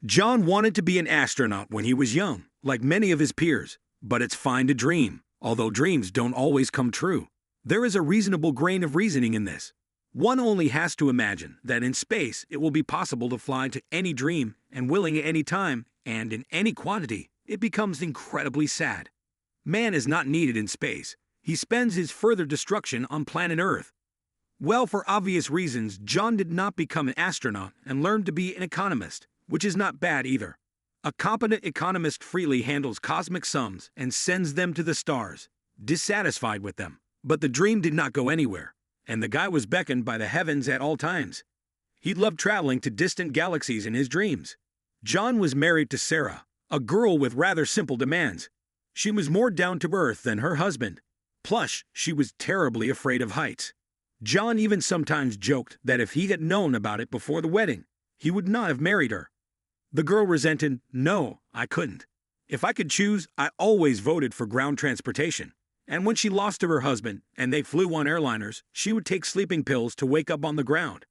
John wanted to be an astronaut when he was young, like many of his peers, but it's fine to dream, although dreams don't always come true. There is a reasonable grain of reasoning in this. One only has to imagine that in space it will be possible to fly to any dream and willing at any time and in any quantity. It becomes incredibly sad. Man is not needed in space. He spends his further destruction on planet Earth. Well, for obvious reasons, John did not become an astronaut and learned to be an economist, which is not bad either. A competent economist freely handles cosmic sums and sends them to the stars, dissatisfied with them. But the dream did not go anywhere, and the guy was beckoned by the heavens at all times. He loved traveling to distant galaxies in his dreams. John was married to Sarah, a girl with rather simple demands. She was more down to earth than her husband. Plus, she was terribly afraid of heights. John even sometimes joked that if he had known about it before the wedding, he would not have married her. The girl resented, "No, I couldn't. If I could choose, I always voted for ground transportation." And when she lost to her husband and they flew on airliners, she would take sleeping pills to wake up on the ground.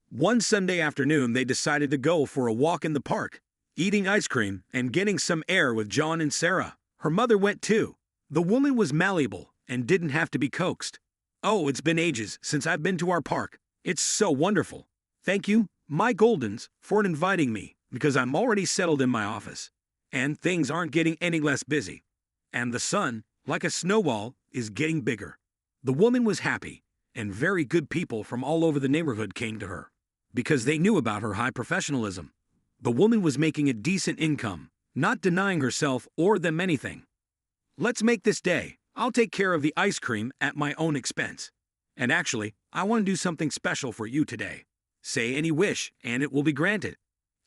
One Sunday afternoon, they decided to go for a walk in the park, eating ice cream and getting some air with John and Sarah. Her mother went too. The woman was malleable and didn't have to be coaxed. "Oh, it's been ages since I've been to our park. It's so wonderful. Thank you, my Goldens, for inviting me, because I'm already settled in my office, and things aren't getting any less busy. And the sun, like a snowball, is getting bigger." The woman was happy, and very good people from all over the neighborhood came to her, because they knew about her high professionalism. The woman was making a decent income, not denying herself or them anything. "Let's make this day. I'll take care of the ice cream at my own expense. And actually, I want to do something special for you today. Say any wish, and it will be granted."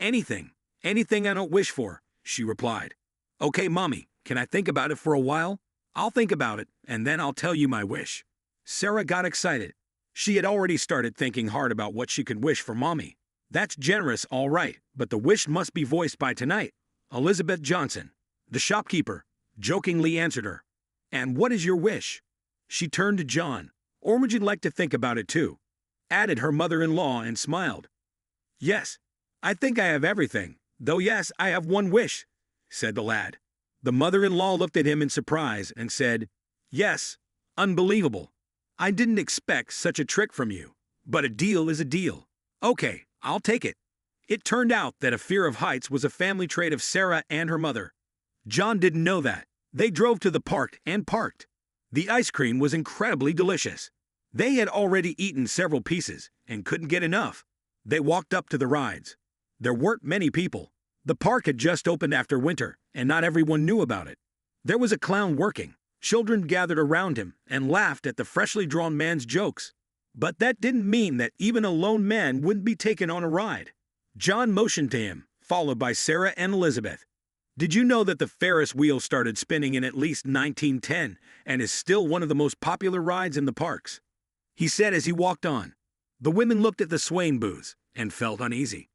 "Anything. Anything I don't wish for," she replied. "Okay, Mommy, can I think about it for a while?" "I'll think about it, and then I'll tell you my wish." Sarah got excited. She had already started thinking hard about what she could wish for Mommy. "That's generous, all right, but the wish must be voiced by tonight." Elizabeth Johnson, the shopkeeper, jokingly answered her. "And what is your wish?" She turned to John. "Or would you like to think about it too?" added her mother-in-law and smiled. "Yes, I think I have everything, though yes, I have one wish," said the lad. The mother-in-law looked at him in surprise and said, "Yes, unbelievable. I didn't expect such a trick from you, but a deal is a deal. Okay, I'll take it." It turned out that a fear of heights was a family trait of Sarah and her mother. John didn't know that. They drove to the park and parked. The ice cream was incredibly delicious. They had already eaten several pieces and couldn't get enough. They walked up to the rides. There weren't many people. The park had just opened after winter, and not everyone knew about it. There was a clown working. Children gathered around him and laughed at the freshly drawn man's jokes. But that didn't mean that even a lone man wouldn't be taken on a ride. John motioned to him, followed by Sarah and Elizabeth. "Did you know that the Ferris wheel started spinning in at least 1910 and is still one of the most popular rides in the parks?" he said as he walked on. The women looked at the swaying booths and felt uneasy.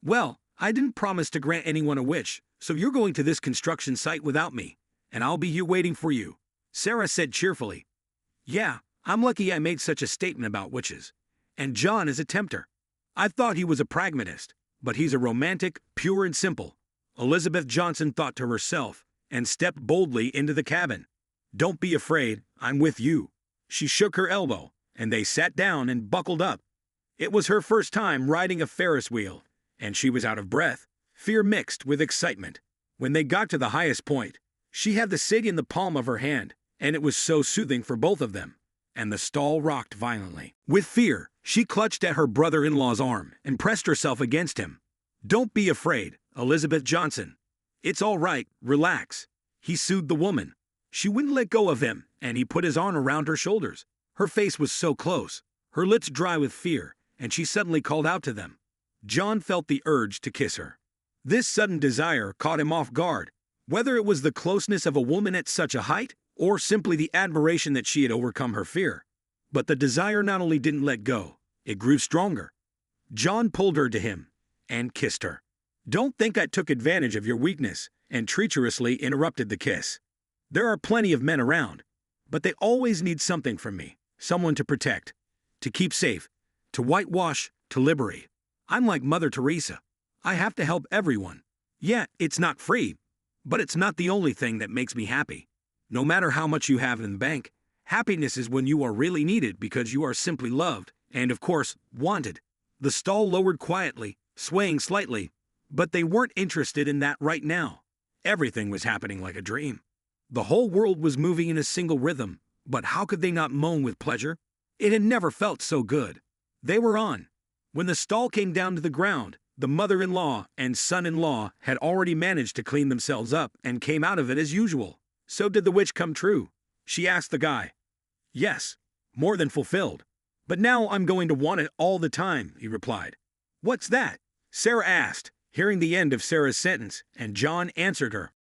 "Well, I didn't promise to grant anyone a wish, so you're going to this construction site without me, and I'll be here waiting for you," Sarah said cheerfully. "Yeah, I'm lucky I made such a statement about witches. And John is a tempter. I thought he was a pragmatist, but he's a romantic, pure and simple," Elizabeth Johnson thought to herself, and stepped boldly into the cabin. "Don't be afraid, I'm with you." She shook her elbow, and they sat down and buckled up. It was her first time riding a Ferris wheel, and she was out of breath, fear mixed with excitement. When they got to the highest point, she had the seat in the palm of her hand, and it was so soothing for both of them, and the stall rocked violently. With fear, she clutched at her brother-in-law's arm and pressed herself against him. "Don't be afraid, Elizabeth Johnson. It's all right, relax," he soothed the woman. She wouldn't let go of him, and he put his arm around her shoulders. Her face was so close, her lips dry with fear, and she suddenly called out to them. John felt the urge to kiss her. This sudden desire caught him off guard, whether it was the closeness of a woman at such a height, or simply the admiration that she had overcome her fear. But the desire not only didn't let go, it grew stronger. John pulled her to him and kissed her. "Don't think I took advantage of your weakness," and treacherously interrupted the kiss. "There are plenty of men around, but they always need something from me, someone to protect, to keep safe, to whitewash, to liberate. I'm like Mother Teresa. I have to help everyone. Yeah, it's not free, but it's not the only thing that makes me happy. No matter how much you have in the bank, happiness is when you are really needed because you are simply loved and, of course, wanted. The stall lowered quietly, swaying slightly, but they weren't interested in that right now. Everything was happening like a dream. The whole world was moving in a single rhythm, but how could they not moan with pleasure? It had never felt so good. They were on. When the stall came down to the ground, the mother-in-law and son-in-law had already managed to clean themselves up and came out of it as usual. So did the wish come true? She asked the guy. Yes, more than fulfilled. But now I'm going to want it all the time, he replied. What's that? Sarah asked, hearing the end of Sarah's sentence, and John answered her.